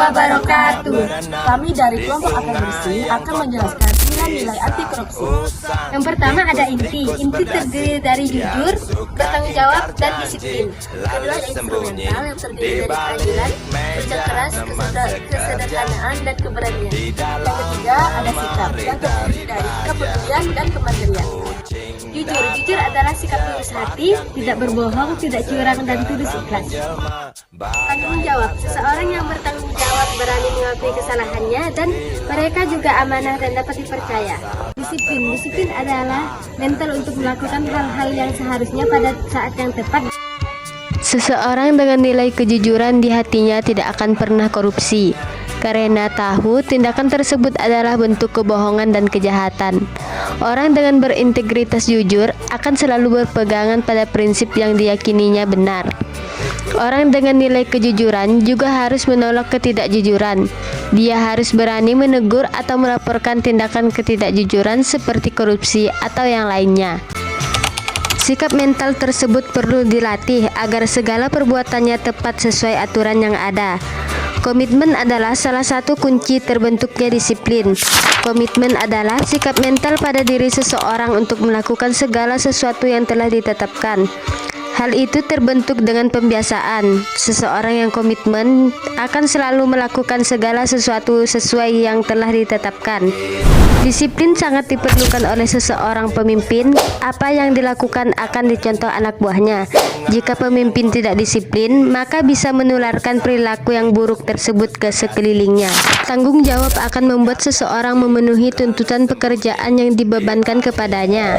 wabarakatuh. Kami dari kelompok Akar Bersih akan menjelaskan nilai anti korupsi. Yang pertama ada inti. Inti terdiri dari jujur, bertanggung jawab, dan disiplin. Kedua instrumental yang terdiri dari keadilan, kerja keras, kesederhanaan, dan keberanian. Yang ketiga ada sikap yang terdiri dari kepedulian dan kemandirian. Jujur adalah sikap tulus hati, tidak berbohong, tidak curang, dan tulus ikhlas. Tanggung jawab, seseorang yang bertanggung jawab berani mengakui kesalahannya dan mereka juga amanah dan dapat dipercaya. Disiplin adalah mental untuk melakukan hal-hal yang seharusnya pada saat yang tepat. Seseorang dengan nilai kejujuran di hatinya tidak akan pernah korupsi, karena tahu tindakan tersebut adalah bentuk kebohongan dan kejahatan. Orang dengan berintegritas jujur akan selalu berpegangan pada prinsip yang diyakininya benar. Orang dengan nilai kejujuran juga harus menolak ketidakjujuran. Dia harus berani menegur atau melaporkan tindakan ketidakjujuran seperti korupsi atau yang lainnya. Sikap mental tersebut perlu dilatih agar segala perbuatannya tepat sesuai aturan yang ada. Komitmen adalah salah satu kunci terbentuknya disiplin. Komitmen adalah sikap mental pada diri seseorang untuk melakukan segala sesuatu yang telah ditetapkan. Hal itu terbentuk dengan pembiasaan. Seseorang yang komitmen akan selalu melakukan segala sesuatu sesuai yang telah ditetapkan. Disiplin sangat diperlukan oleh seseorang pemimpin. Apa yang dilakukan akan dicontoh anak buahnya. Jika pemimpin tidak disiplin, maka bisa menularkan perilaku yang buruk tersebut ke sekelilingnya. Tanggung jawab akan membuat seseorang memenuhi tuntutan pekerjaan yang dibebankan kepadanya.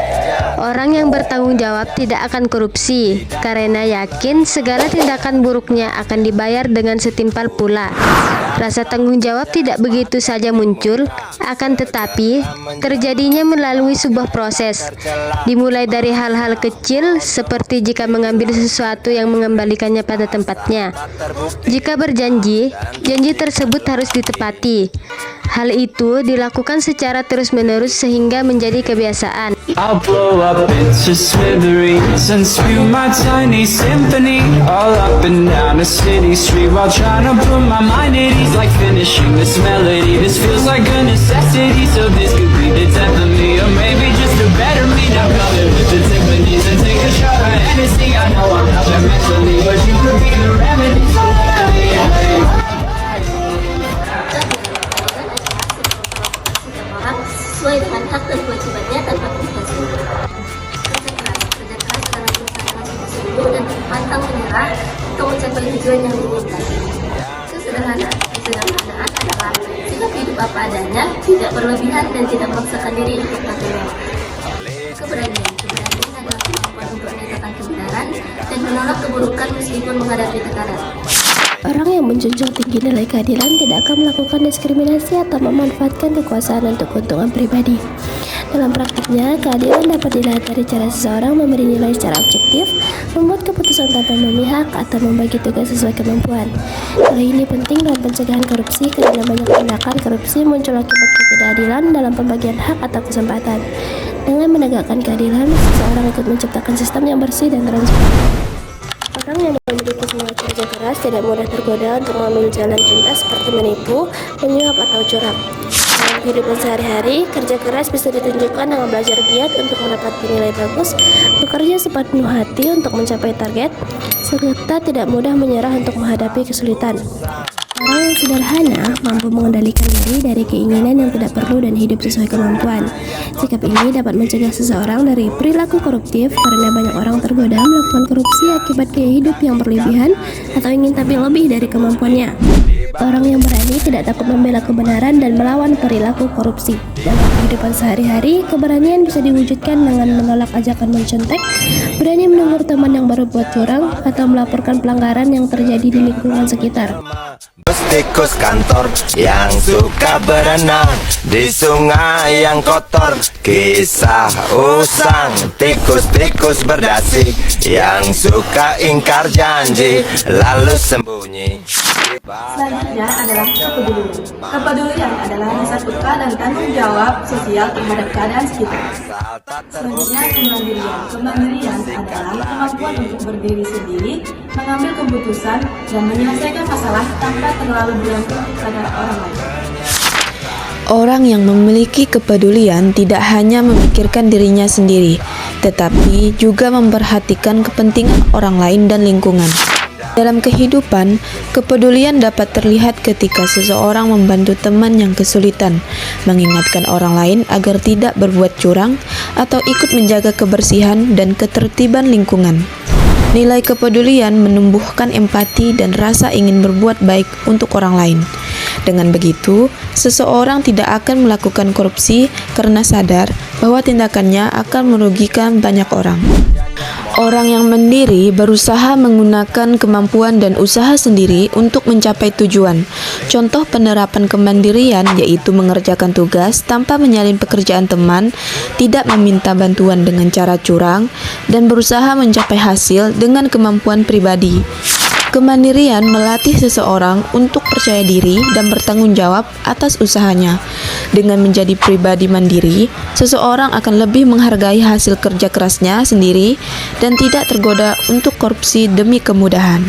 Orang yang bertanggung jawab tidak akan korupsi, karena yakin segala tindakan buruknya akan dibayar dengan setimpal pula. Rasa tanggung jawab tidak begitu saja muncul, akan tetapi terjadinya melalui sebuah proses. Dimulai dari hal-hal kecil, seperti jika mengambil sesuatu yang mengembalikannya pada tempatnya. Jika berjanji, janji tersebut harus ditepati. Hal itu dilakukan secara terus-menerus sehingga menjadi kebiasaan. I'll blow up into smithereens and spew my tiny symphony all up and down a city street while trying to put my mind at ease, like finishing this melody. This feels like a necessity, so this could be the death of me, or maybe just a better me. Now come in with the Tiffany's and take a shot at Hennessy. I know I'm not that mentally, but you could be the remedy. Sesuai dengan hak dan kewajibannya tanpa komplikasi. Kerja keras dalam usaha tersebut dan pantang menyerah untuk mencapai tujuan yang diinginkan. Kesederhanaan adalah sikap hidup apa adanya, tidak berlebihan dan tidak memaksakan diri untuk material. Keberanian adalah kemampuan untuk menyatakan kebenaran dan menolak keburukan meskipun menghadapi tekanan. Orang yang menjunjung tinggi nilai keadilan tidak akan melakukan diskriminasi atau memanfaatkan kekuasaan untuk keuntungan pribadi. Dalam praktiknya, keadilan dapat dilihat dari cara seseorang memberi nilai secara objektif, membuat keputusan tanpa memihak, atau membagi tugas sesuai kemampuan. Hal ini penting dalam pencegahan korupsi karena banyak tindakan korupsi muncul akibat ketidakadilan dalam pembagian hak atau kesempatan. Dengan menegakkan keadilan, seseorang ikut menciptakan sistem yang bersih dan transparan. Orang yang memiliki semangat kerja keras tidak mudah tergoda untuk mengambil jalan pintas seperti menipu, menyuap, atau curang. Dalam kehidupan sehari-hari, kerja keras bisa ditunjukkan dengan belajar giat untuk mendapatkan nilai bagus, bekerja sepenuh hati untuk mencapai target, serta tidak mudah menyerah untuk menghadapi kesulitan. Orang yang sederhana mampu mengendalikan diri dari keinginan yang tidak perlu dan hidup sesuai kemampuan. Sikap ini dapat mencegah seseorang dari perilaku koruptif karena banyak orang tergoda melakukan korupsi akibat gaya hidup yang berlebihan atau ingin tampil lebih dari kemampuannya. Orang yang berani tidak takut membela kebenaran dan melawan perilaku korupsi. Dalam kehidupan sehari-hari, keberanian bisa diwujudkan dengan menolak ajakan mencontek, berani menegur teman yang berbuat curang, atau melaporkan pelanggaran yang terjadi di lingkungan sekitar. Tikus kantor yang suka berenang di sungai yang kotor. Kisah usang tikus-tikus berdasi yang suka ingkar janji lalu sembunyi. Selanjutnya adalah kepedulian. Kepedulian adalah rasa peka dan tanggung jawab sosial terhadap keadaan sekitar. Selanjutnya kemandirian. Kemandirian adalah kemampuan untuk berdiri sendiri, mengambil keputusan, dan menyelesaikan masalah tanpa terlalu bergantung pada orang lain. Orang yang memiliki kepedulian tidak hanya memikirkan dirinya sendiri, tetapi juga memperhatikan kepentingan orang lain dan lingkungan. Dalam kehidupan, kepedulian dapat terlihat ketika seseorang membantu teman yang kesulitan, mengingatkan orang lain agar tidak berbuat curang, atau ikut menjaga kebersihan dan ketertiban lingkungan. Nilai kepedulian menumbuhkan empati dan rasa ingin berbuat baik untuk orang lain. Dengan begitu, seseorang tidak akan melakukan korupsi karena sadar bahwa tindakannya akan merugikan banyak orang. Orang yang mandiri berusaha menggunakan kemampuan dan usaha sendiri untuk mencapai tujuan. Contoh penerapan kemandirian yaitu mengerjakan tugas tanpa menyalin pekerjaan teman, tidak meminta bantuan dengan cara curang, dan berusaha mencapai hasil dengan kemampuan pribadi. Kemandirian melatih seseorang untuk percaya diri dan bertanggung jawab atas usahanya. Dengan menjadi pribadi mandiri, seseorang akan lebih menghargai hasil kerja kerasnya sendiri dan tidak tergoda untuk korupsi demi kemudahan.